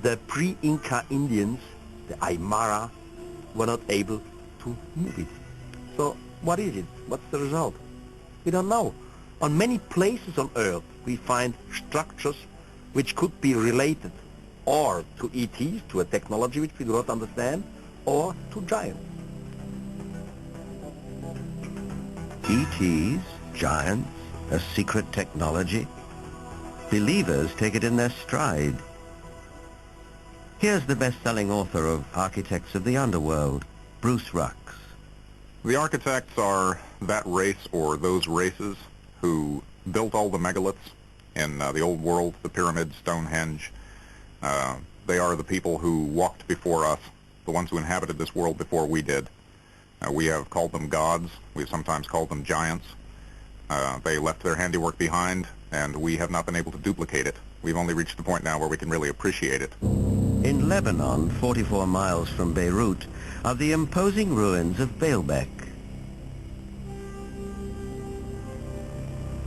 the pre-Inca Indians, the Aymara, were not able to move it. So what is it? What's the result? We don't know. On many places on Earth we find structures which could be related or to ETs, to a technology which we do not understand, or to giants. ETs, giants, a secret technology? Believers take it in their stride. Here's the best-selling author of Architects of the Underworld, Bruce Rux. The architects are that race or those races who built all the megaliths in the old world, the pyramids, Stonehenge. They are the people who walked before us, the ones who inhabited this world before we did. We have called them gods. We've sometimes called them giants. They left their handiwork behind, and we have not been able to duplicate it. We've only reached the point now where we can really appreciate it. In Lebanon, 44 miles from Beirut, are the imposing ruins of Baalbek.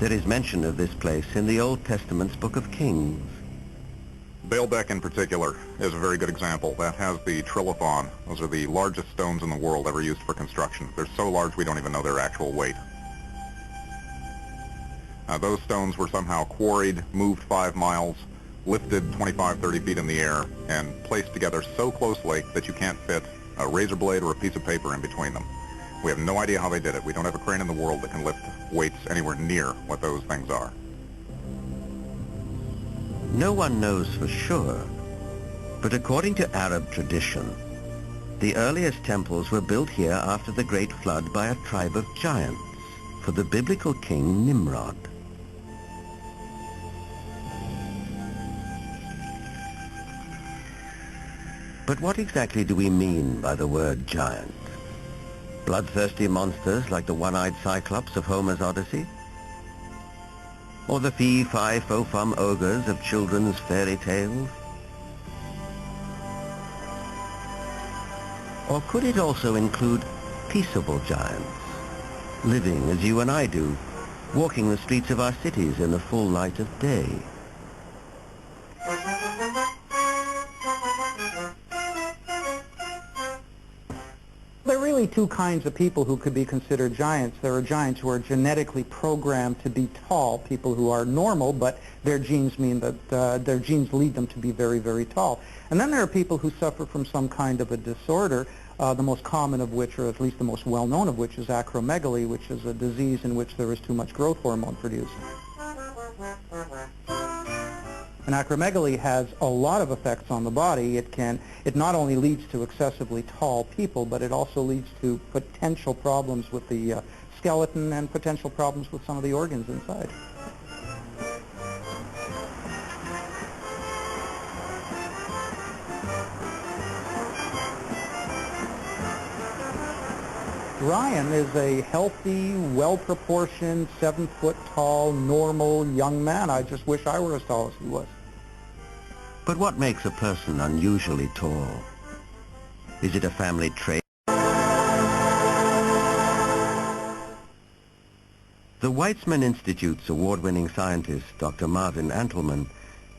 There is mention of this place in the Old Testament's Book of Kings. Baalbek in particular is a very good example. That has the trilithon. Those are the largest stones in the world ever used for construction. They're so large we don't even know their actual weight. Those stones were somehow quarried, moved 5 miles, lifted 25, 30 feet in the air, and placed together so closely that you can't fit a razor blade or a piece of paper in between them. We have no idea how they did it. We don't have a crane in the world that can lift weights anywhere near what those things are. No one knows for sure, but according to Arab tradition, the earliest temples were built here after the Great Flood by a tribe of giants for the biblical king Nimrod. But what exactly do we mean by the word giant? Bloodthirsty monsters like the one-eyed Cyclops of Homer's Odyssey? Or the fee-fi-fo-fum ogres of children's fairy tales? Or could it also include peaceable giants, living as you and I do, walking the streets of our cities in the full light of day? There are really two kinds of people who could be considered giants. There are giants who are genetically programmed to be tall, people who are normal, but their genes mean that their genes lead them to be very, very tall. And then there are people who suffer from some kind of a disorder, the most common of which, or at least the most well-known of which, is acromegaly, which is a disease in which there is too much growth hormone produced. And acromegaly has a lot of effects on the body. It not only leads to excessively tall people, but it also leads to potential problems with the skeleton and potential problems with some of the organs inside. Ryan is a healthy, well-proportioned, 7-foot-tall, normal young man. I just wish I were as tall as he was. But what makes a person unusually tall? Is it a family trait? The Weizmann Institute's award-winning scientist, Dr. Marvin Antleman,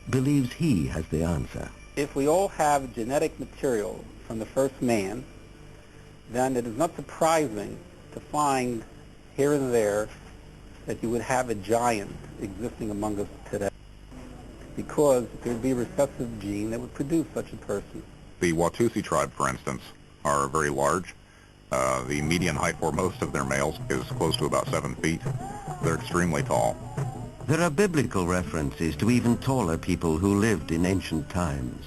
believes he has the answer. If we all have genetic material from the first man, then it is not surprising to find here and there that you would have a giant existing among us today, because there would be a recessive gene that would produce such a person. The Watusi tribe, for instance, are very large. The median height for most of their males is close to about 7 feet. They're extremely tall. There are biblical references to even taller people who lived in ancient times.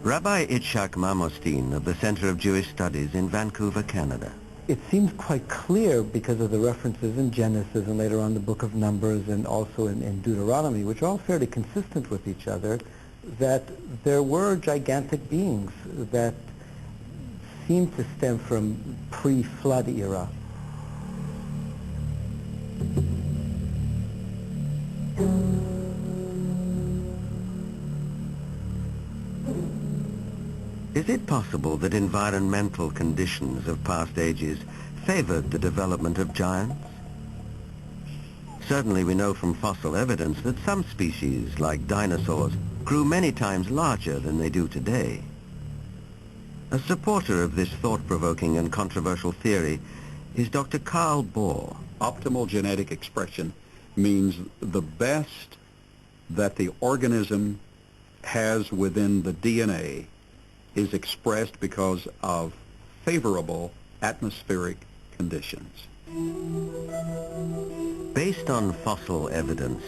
Rabbi Itzhak Mamostin of the Center of Jewish Studies in Vancouver, Canada. It seems quite clear, because of the references in Genesis and later on the Book of Numbers and also in Deuteronomy, which are all fairly consistent with each other, that there were gigantic beings that seem to stem from pre-flood era. Is it possible that environmental conditions of past ages favored the development of giants? Certainly we know from fossil evidence that some species, like dinosaurs, grew many times larger than they do today. A supporter of this thought-provoking and controversial theory is Dr. Carl Bohr. Optimal genetic expression means the best that the organism has within the DNA is expressed because of favorable atmospheric conditions. Based on fossil evidence,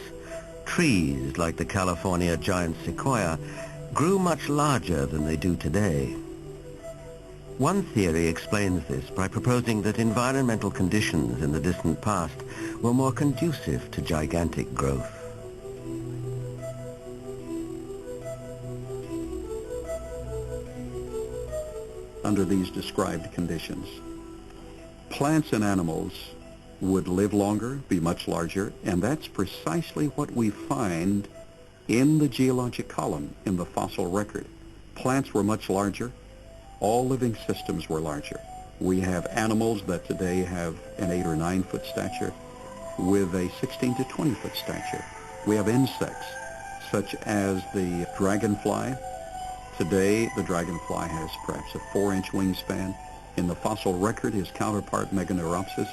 trees like the California giant sequoia grew much larger than they do today. One theory explains this by proposing that environmental conditions in the distant past were more conducive to gigantic growth. Under these described conditions, plants and animals would live longer, be much larger, and that's precisely what we find in the geologic column in the fossil record. Plants were much larger. All living systems were larger. We have animals that today have an 8 or 9 foot stature with a 16 to 20 foot stature. We have insects such as the dragonfly. Today the dragonfly has perhaps a 4-inch wingspan. In the fossil record, his counterpart Meganeuropsis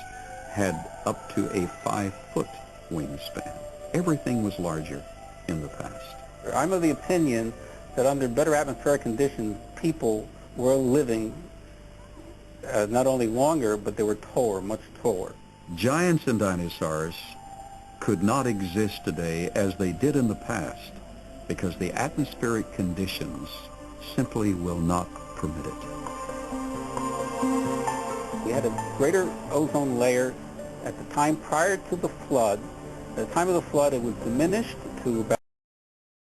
had up to a 5-foot wingspan. Everything was larger in the past. I'm of the opinion that under better atmospheric conditions, people were living not only longer, but they were taller, much taller. Giants and dinosaurs could not exist today as they did in the past because the atmospheric conditions simply will not permit it. We had a greater ozone layer at the time prior to the flood. At the time of the flood, it was diminished to about